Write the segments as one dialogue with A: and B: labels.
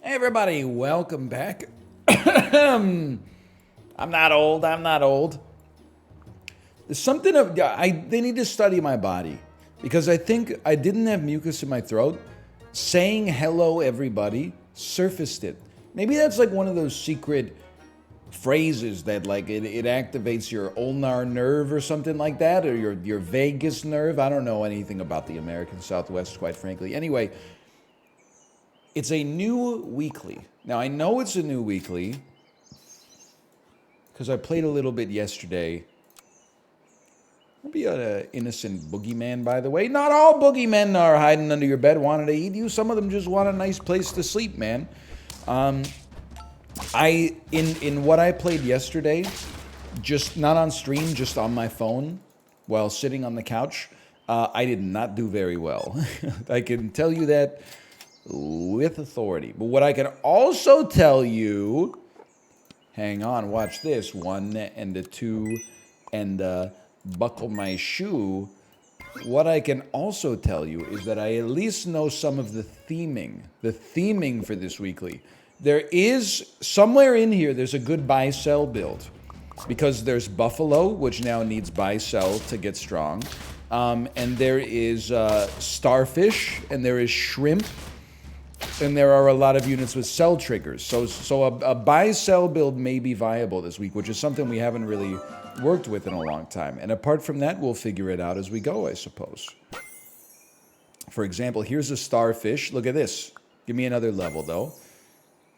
A: Hey everybody, welcome back. I'm not old. There's something of they need to study my body because I think I didn't have mucus in my throat. Saying hello everybody surfaced it. Maybe that's like one of those secret phrases that like it activates your ulnar nerve or something like that, or your vagus nerve. I don't know anything about the American Southwest, quite frankly. Anyway, it's a new weekly. Now, I know it's a new weekly because I played a little bit yesterday. I'll be an innocent boogeyman, by the way. Not all boogeymen are hiding under your bed wanting to eat you. Some of them just want a nice place to sleep, man. In what I played yesterday, just not on stream, just on my phone while sitting on the couch, I did not do very well. I can tell you that with authority. But what I can also tell you, hang on, watch this, 1 and a 2 and buckle my shoe. What I can also tell you is that I at least know some of the theming for this weekly. There is, somewhere in here, there's a good buy-sell build. Because there's Buffalo, which now needs buy-sell to get strong. And there is Starfish, and there is Shrimp. And there are a lot of units with sell triggers. So a buy-sell build may be viable this week, which is something we haven't really worked with in a long time. And apart from that, we'll figure it out as we go, I suppose. For example, here's a Starfish. Look at this. Give me another level, though.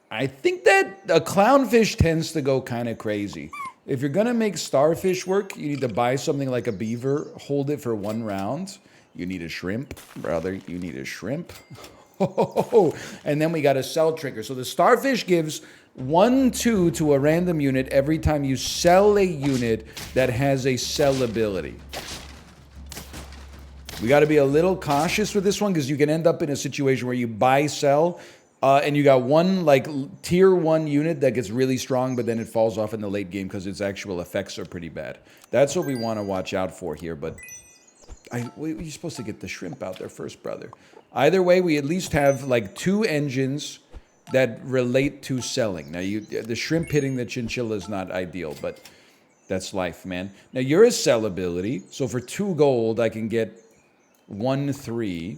A: I think that a Clownfish tends to go kind of crazy. If you're going to make Starfish work, you need to buy something like a Beaver, hold it for 1 round. You need a Shrimp, brother. You need a Shrimp. And then we got a sell trigger. So the Starfish gives 1/2 to a random unit every time you sell a unit that has a sell ability. We got to be a little cautious with this one because you can end up in a situation where you buy sell and you got one like tier 1 unit that gets really strong, but then it falls off in the late game because its actual effects are pretty bad. That's what we want to watch out for here. But you're supposed to get the Shrimp out there first, brother. Either way, we at least have like 2 engines that relate to selling. Now, the Shrimp hitting the Chinchilla is not ideal, but that's life, man. Now, you're a sell ability, so for 2 gold, I can get 1/3,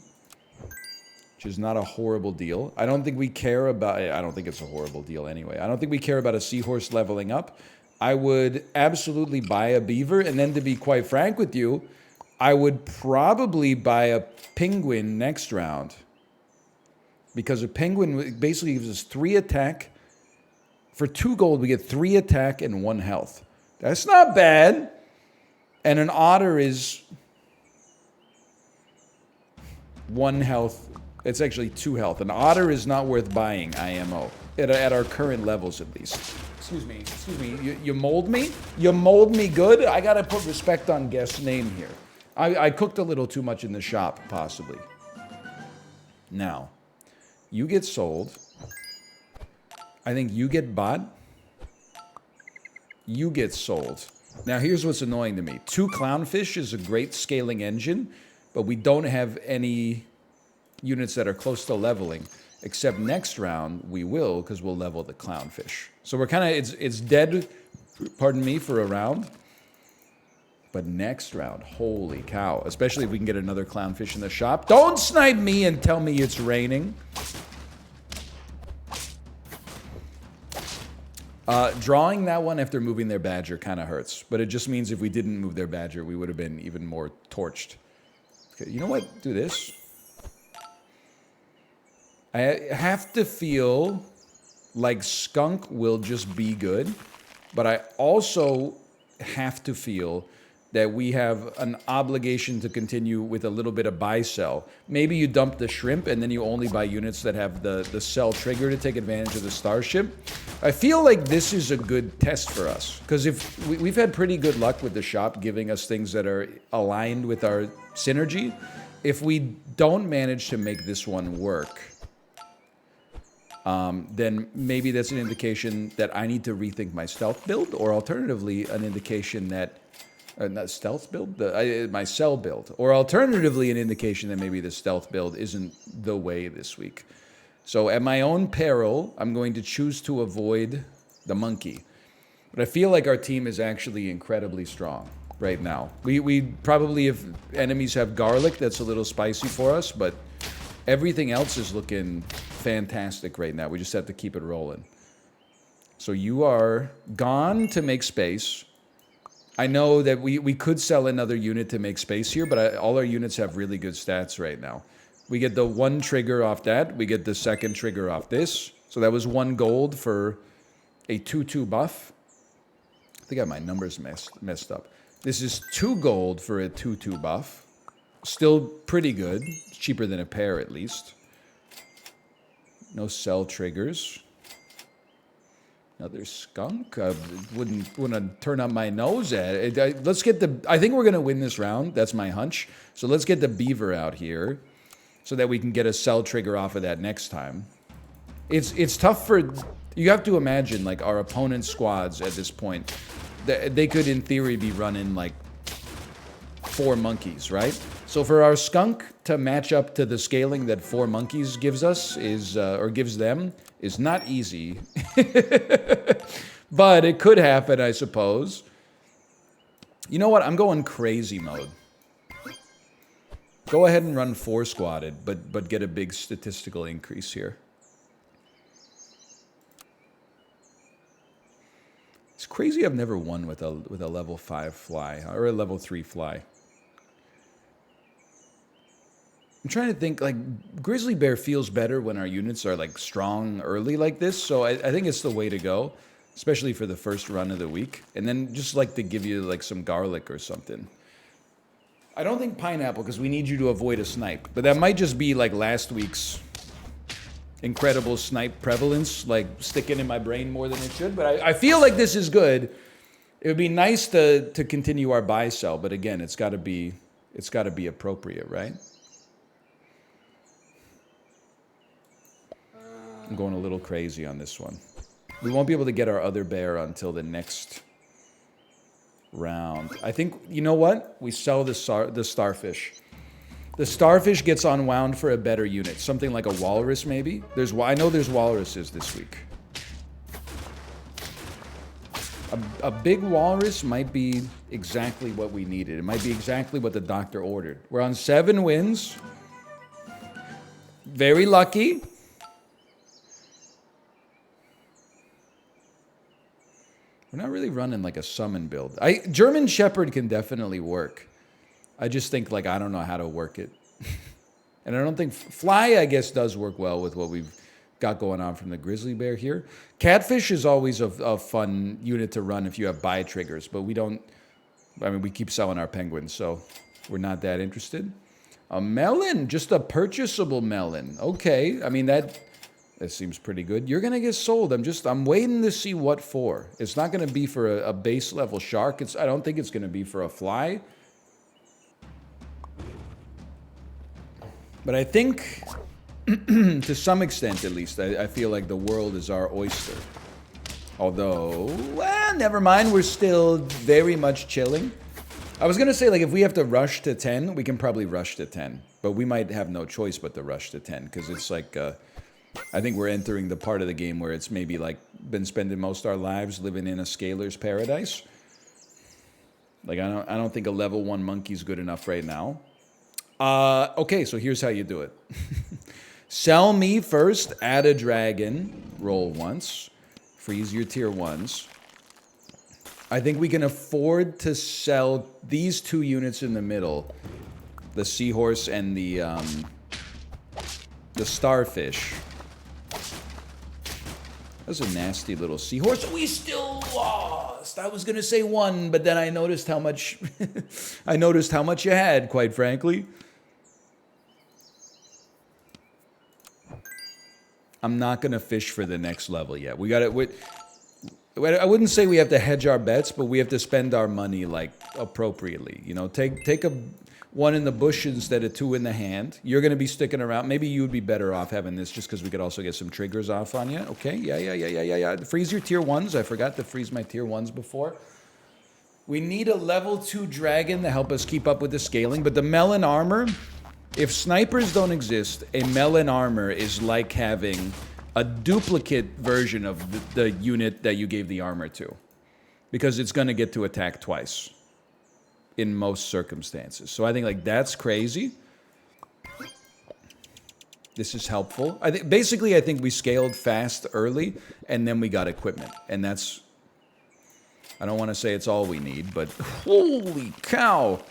A: which is not a horrible deal. I don't think we care about... I don't think it's a horrible deal anyway. I don't think we care about a Seahorse leveling up. I would absolutely buy a Beaver, and then to be quite frank with you, I would probably buy a Penguin next round. Because a Penguin basically gives us 3 attack. For 2 gold, we get 3 attack and 1 health. That's not bad. And an Otter is 1 health. It's actually 2 health. An Otter is not worth buying, IMO. At our current levels, at least. Excuse me. You mold me? You mold me good? I gotta put respect on guest's name here. I cooked a little too much in the shop, possibly. Now, you get sold. I think you get bought. You get sold. Now, here's what's annoying to me. 2 Clownfish is a great scaling engine, but we don't have any units that are close to leveling. Except next round, we will, because we'll level the Clownfish. So we're kind of, it's dead, pardon me, for a round. But next round, holy cow. Especially if we can get another Clownfish in the shop. Don't snipe me and tell me it's raining. Drawing that one after moving their Badger kind of hurts. But it just means if we didn't move their Badger, we would have been even more torched. Okay, you know what? Do this. I have to feel like Skunk will just be good. But I also have to feel that we have an obligation to continue with a little bit of buy-sell. Maybe you dump the Shrimp and then you only buy units that have the sell trigger to take advantage of the Starship. I feel like this is a good test for us. Because if we've had pretty good luck with the shop giving us things that are aligned with our synergy. If we don't manage to make this one work, then maybe that's an indication that I need to rethink my stealth build, or alternatively, an indication that not stealth build, my cell build, or alternatively, an indication that maybe the stealth build isn't the way this week. So at my own peril, I'm going to choose to avoid the monkey. But I feel like our team is actually incredibly strong right now. We probably, if enemies have garlic, that's a little spicy for us, but everything else is looking fantastic right now. We just have to keep it rolling. So you are gone to make space. I know that we could sell another unit to make space here, but all our units have really good stats right now. We get the 1 trigger off that. We get the 2nd trigger off this. So that was 1 gold for a 2/2 buff. I think I have my numbers messed up. This is 2 gold for a 2/2 buff. Still pretty good. It's cheaper than a pair at least. No sell triggers. Another skunk. I wouldn't turn up my nose at it. Let's get the... I think we're going to win this round. That's my hunch. So let's get the beaver out here so that we can get a sell trigger off of that next time. It's tough for... You have to imagine, like, our opponent's squads at this point. They could, in theory, be running, like, 4 monkeys, right? So for our skunk to match up to the scaling that 4 monkeys gives us is, or gives them, is not easy. But it could happen, I suppose. You know what? I'm going crazy mode. Go ahead and run 4 squatted, but get a big statistical increase here. It's crazy I've never won with a level 5 fly, or a level 3 fly. I'm trying to think, like, Grizzly Bear feels better when our units are, like, strong early like this, so I think it's the way to go, especially for the first run of the week. And then just, like, to give you, like, some garlic or something. I don't think pineapple, because we need you to avoid a snipe, but that might just be, like, last week's incredible snipe prevalence, like, sticking in my brain more than it should, but I feel like this is good. It would be nice to continue our buy sell, but again, it's got to be appropriate, right? I'm going a little crazy on this one. We won't be able to get our other bear until the next round. I think, you know what? We sell the starfish. The starfish gets unwound for a better unit. Something like a walrus, maybe? I know there's walruses this week. A big walrus might be exactly what we needed. It might be exactly what the doctor ordered. We're on 7 wins. Very lucky. We're not really running like a summon build. German Shepherd can definitely work. I just think, like, I don't know how to work it. And I don't think... Fly, I guess, does work well with what we've got going on from the Grizzly Bear here. Catfish is always a fun unit to run if you have buy triggers, but we don't... I mean, we keep selling our penguins, so we're not that interested. A melon, just a purchasable melon. Okay, I mean, that seems pretty good. You're going to get sold. I'm waiting to see what for. It's not going to be for a base level shark. I don't think it's going to be for a fly. But I think, to some extent at least, I feel like the world is our oyster. Although, well, never mind. We're still very much chilling. I was going to say, like, if we have to rush to 10, we can probably rush to 10. But we might have no choice but to rush to 10. Because it's like, I think we're entering the part of the game where it's maybe, like, been spending most of our lives living in a scaler's paradise. Like, I don't think a level 1 monkey's good enough right now. Okay, so here's how you do it. Sell me first, add a dragon, roll once, freeze your tier 1s. I think we can afford to sell these 2 units in the middle, the seahorse and the starfish. That was a nasty little seahorse. We still lost. I was gonna say 1, but then I noticed how much you had, quite frankly. I'm not gonna fish for the next level yet. We got it. I wouldn't say we have to hedge our bets, but we have to spend our money, like, appropriately. You know, take a 1 in the bush instead of 2 in the hand. You're going to be sticking around. Maybe you would be better off having this just because we could also get some triggers off on you. Okay, yeah. Freeze your tier 1s. I forgot to freeze my tier 1s before. We need a level 2 dragon to help us keep up with the scaling, but the melon armor If snipers don't exist, a melon armor is like having a duplicate version of the unit that you gave the armor to. Because it's going to get to attack twice. In most circumstances. So I think, like, that's crazy. This is helpful. Basically, I think we scaled fast early, and then we got equipment. And that's... I don't want to say it's all we need, but holy cow!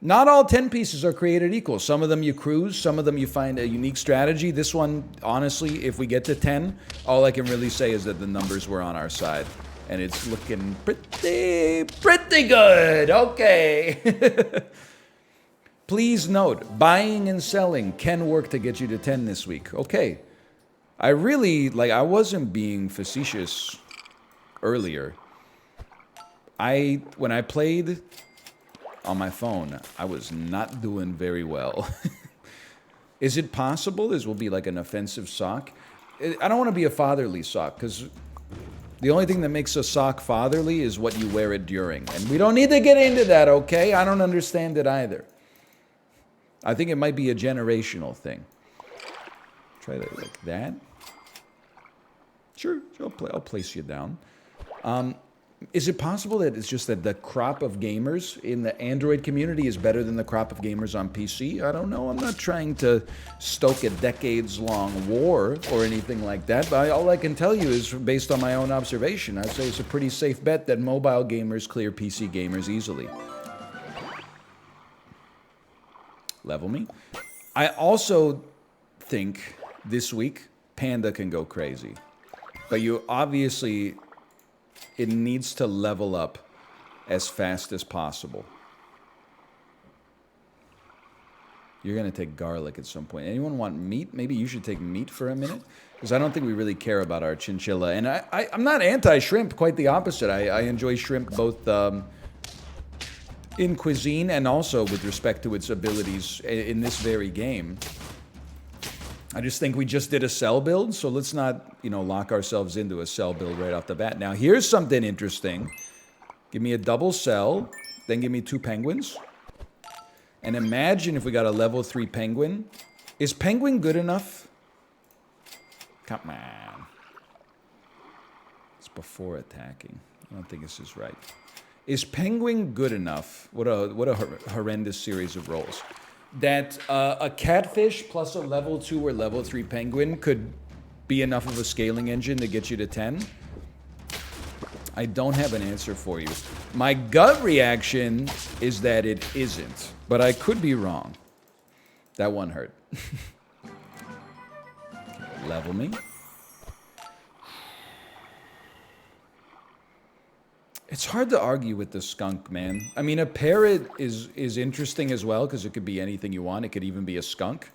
A: Not all 10 pieces are created equal. Some of them you cruise, some of them you find a unique strategy. This one, honestly, if we get to 10, all I can really say is that the numbers were on our side. And it's looking pretty good. Okay. Please note, buying and selling can work to get you to 10 this week. Okay. I really, like, I wasn't being facetious earlier. When I played on my phone, I was not doing very well. Is it possible this will be like an offensive sock? I don't want to be a fatherly sock, because the only thing that makes a sock fatherly is what you wear it during. And we don't need to get into that, okay? I don't understand it either. I think it might be a generational thing. Try that like that. Sure, I'll place you down. Is it possible that it's just that the crop of gamers in the Android community is better than the crop of gamers on PC? I don't know. I'm not trying to stoke a decades-long war or anything like that, but all I can tell you is, based on my own observation, I'd say it's a pretty safe bet that mobile gamers clear PC gamers easily. Level me. I also think this week Panda can go crazy. But you obviously... It needs to level up as fast as possible. You're going to take garlic at some point. Anyone want meat? Maybe you should take meat for a minute. Because I don't think we really care about our chinchilla. And I'm not anti-shrimp, quite the opposite. I enjoy shrimp both in cuisine and also with respect to its abilities in this very game. I just think we just did a cell build, so let's not, lock ourselves into a cell build right off the bat. Now, here's something interesting. Give me a double cell, then give me 2 penguins. And imagine if we got a level 3 penguin. Is penguin good enough? Come on. It's before attacking. I don't think this is right. Is penguin good enough? What a horrendous series of rolls. That a catfish plus a level 2 or level 3 penguin could be enough of a scaling engine to get you to 10? I don't have an answer for you. My gut reaction is that it isn't, but I could be wrong. That one hurt. Level me. It's hard to argue with the skunk, man. I mean, a parrot is interesting as well, because it could be anything you want. It could even be a skunk.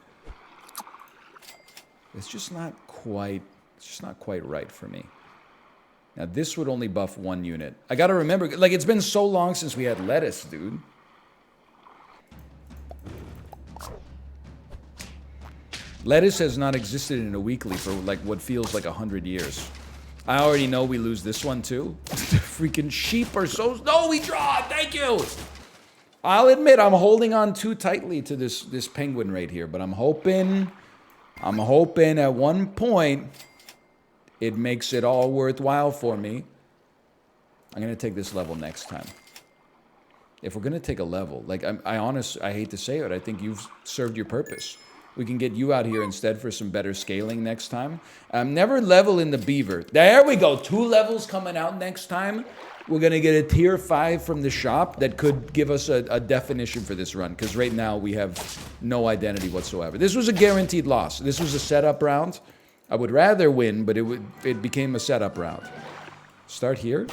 A: It's just not quite right for me. Now, this would only buff 1 unit. I gotta remember, like, it's been so long since we had lettuce, dude. Lettuce has not existed in a weekly for, like, what feels like 100 years. I already know we lose this one, too. Freaking sheep are so... No, we draw! Thank you! I'll admit, I'm holding on too tightly to this penguin right here, but I'm hoping at one point it makes it all worthwhile for me. I'm going to take this level next time. If we're going to take a level, like, I hate to say it, I think you've served your purpose. We can get you out here instead for some better scaling next time. Never level in the beaver. There we go. 2 levels coming out next time. We're going to get a tier 5 from the shop that could give us a definition for this run. Because right now we have no identity whatsoever. This was a guaranteed loss. This was a setup round. I would rather win, but it became a setup round. Start here.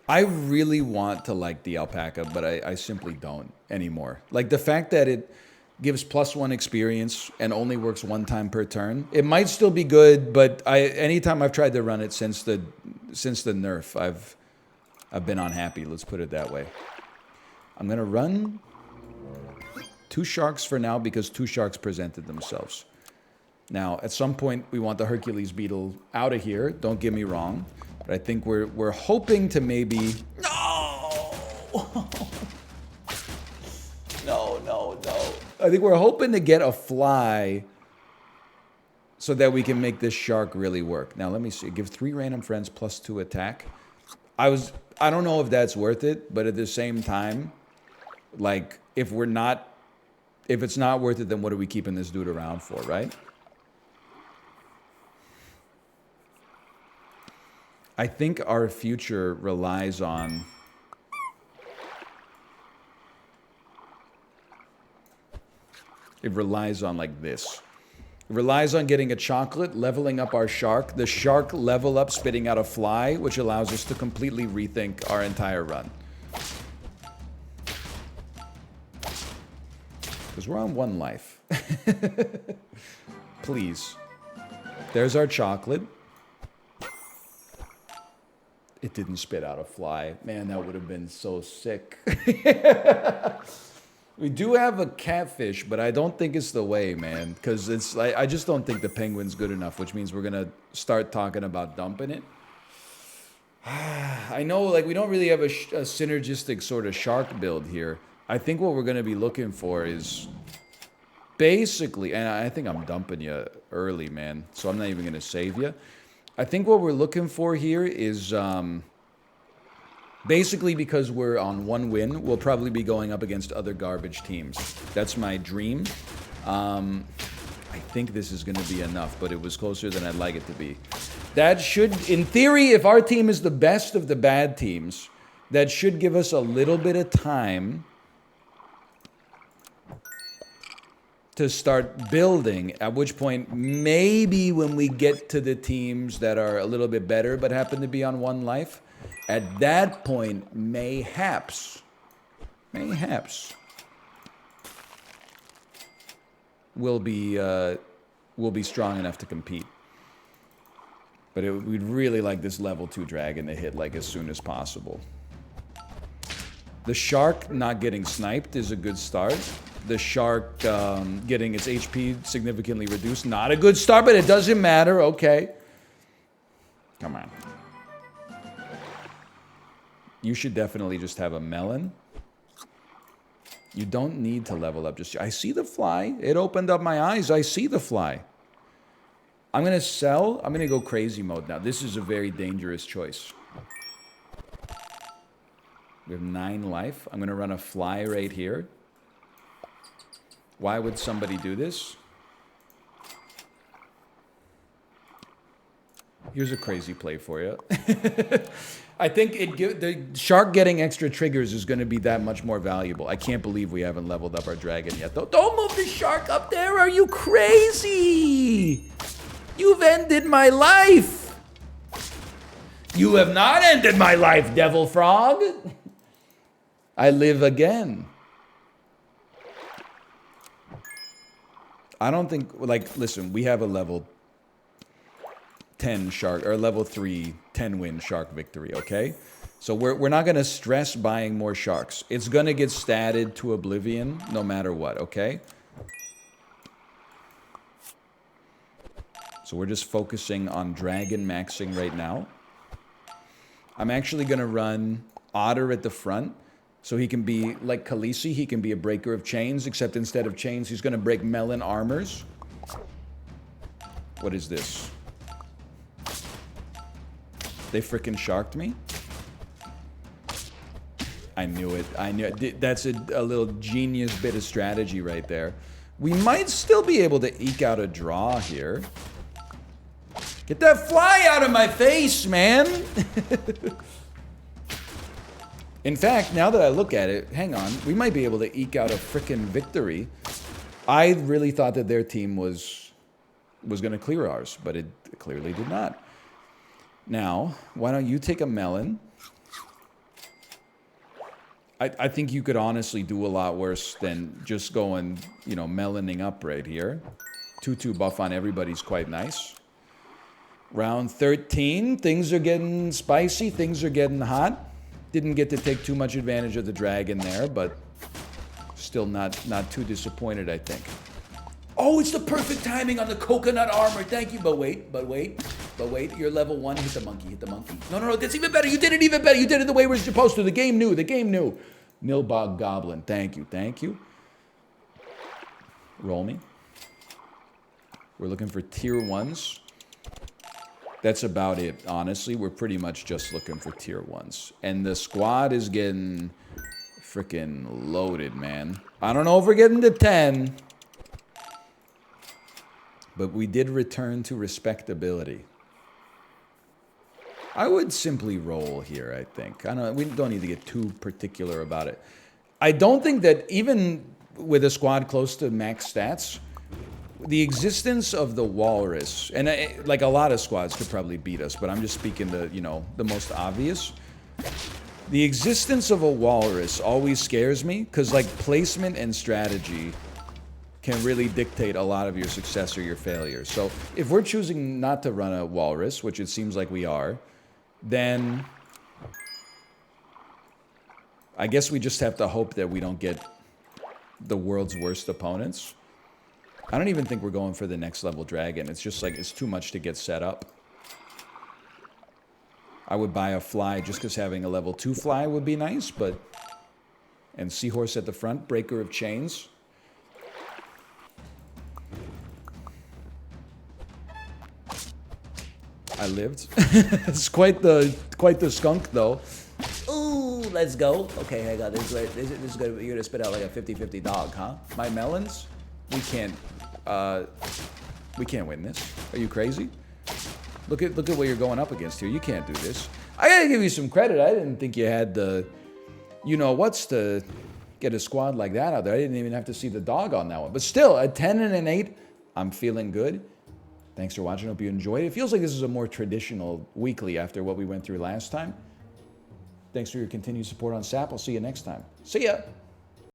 A: I really want to like the alpaca, but I simply don't anymore. Like, the fact that it gives +1 experience and only works 1 time per turn. It might still be good, but anytime I've tried to run it since the nerf, I've been unhappy. Let's put it that way. I'm gonna run 2 sharks for now because 2 sharks presented themselves. Now, at some point, we want the Hercules beetle out of here. Don't get me wrong. But I think we're hoping to maybe... No! No, no, no. I think we're hoping to get a fly so that we can make this shark really work. Now, let me see. Give 3 random friends +2 attack. I don't know if that's worth it, but at the same time, like, if it's not worth it, then what are we keeping this dude around for, right? I think our future relies on... It relies on, like, this. It relies on getting a chocolate, leveling up our shark, the shark level up, spitting out a fly, which allows us to completely rethink our entire run. Because we're on 1 life. Please. There's our chocolate. It didn't spit out a fly. Man, that would have been so sick. We do have a catfish, but I don't think it's the way, man. Because it's I just don't think the penguin's good enough, which means we're going to start talking about dumping it. I know, like, we don't really have a synergistic sort of shark build here. I think what we're going to be looking for is basically, and I think I'm dumping you early, man, so I'm not even going to save you. I think what we're looking for here is... basically, because we're on 1 win, we'll probably be going up against other garbage teams. That's my dream. I think this is going to be enough, but it was closer than I'd like it to be. That should, in theory, if our team is the best of the bad teams, that should give us a little bit of time to start building, at which point, maybe when we get to the teams that are a little bit better but happen to be on 1 life, at that point, mayhaps, we'll be strong enough to compete. But we'd really like this level 2 dragon to hit, like, as soon as possible. The shark not getting sniped is a good start. The shark getting its HP significantly reduced, not a good start, but it doesn't matter. Okay. Come on. You should definitely just have a melon. You don't need to level up. I see the fly. It opened up my eyes. I see the fly. I'm going to sell. I'm going to go crazy mode now. This is a very dangerous choice. We have 9 life. I'm going to run a fly right here. Why would somebody do this? Here's a crazy play for you. I think the shark getting extra triggers is going to be that much more valuable. I can't believe we haven't leveled up our dragon yet, though. Don't move the shark up there. Are you crazy? You've ended my life. You have not ended my life, devil frog. I live again. I don't think, like, listen, we have a level 10 shark, or level 3 10-win shark victory, okay? So we're not going to stress buying more sharks. It's going to get statted to oblivion no matter what, okay? So we're just focusing on dragon maxing right now. I'm actually going to run Otter at the front, so he can be, like Khaleesi, he can be a breaker of chains, except instead of chains, he's going to break melon armors. What is this? They frickin' sharked me? I knew it. I knew it. That's a little genius bit of strategy right there. We might still be able to eke out a draw here. Get that fly out of my face, man! In fact, now that I look at it, hang on, we might be able to eke out a frickin' victory. I really thought that their team was going to clear ours, but it clearly did not. Now, why don't you take a melon? I think you could honestly do a lot worse than just going, you know, meloning up right here. 2-2 buff on everybody's quite nice. Round 13, things are getting spicy, things are getting hot. Didn't get to take too much advantage of the dragon there, but still not too disappointed, I think. Oh, it's the perfect timing on the coconut armor. Thank you, but wait. But wait, you're level 1. Hit the monkey. Hit the monkey. No, no, no. That's even better. You did it even better. You did it the way we're supposed to. The game knew. The game knew. Nilbog Goblin. Thank you. Thank you. Roll me. We're looking for tier 1s. That's about it, honestly. We're pretty much just looking for tier 1s. And the squad is getting freaking loaded, man. I don't know if we're getting to 10. But we did return to respectability. I would simply roll here, I think. We don't need to get too particular about it. I don't think that even with a squad close to max stats, the existence of the walrus, and like a lot of squads could probably beat us, but I'm just speaking to, you know, the most obvious. The existence of a walrus always scares me, because like placement and strategy can really dictate a lot of your success or your failure. So if we're choosing not to run a walrus, which it seems like we are, then I guess we just have to hope that we don't get the world's worst opponents. I don't even think we're going for the next level dragon. It's just like, it's too much to get set up. I would buy a fly just because having a level 2 fly would be nice, but... And seahorse at the front, breaker of chains. I lived. It's quite the skunk though. Ooh, let's go. Okay, hang on. This is gonna, you're gonna spit out like a 50-50 dog, huh? My melons? We can't win this. Are you crazy? Look at what you're going up against here. You can't do this. I gotta give you some credit. I didn't think you had the, you know what's to get a squad like that out there. I didn't even have to see the dog on that one. But still, a 10 and an 8, I'm feeling good. Thanks for watching. Hope you enjoyed it. It feels like this is a more traditional weekly after what we went through last time. Thanks for your continued support on SAP. I'll see you next time. See ya.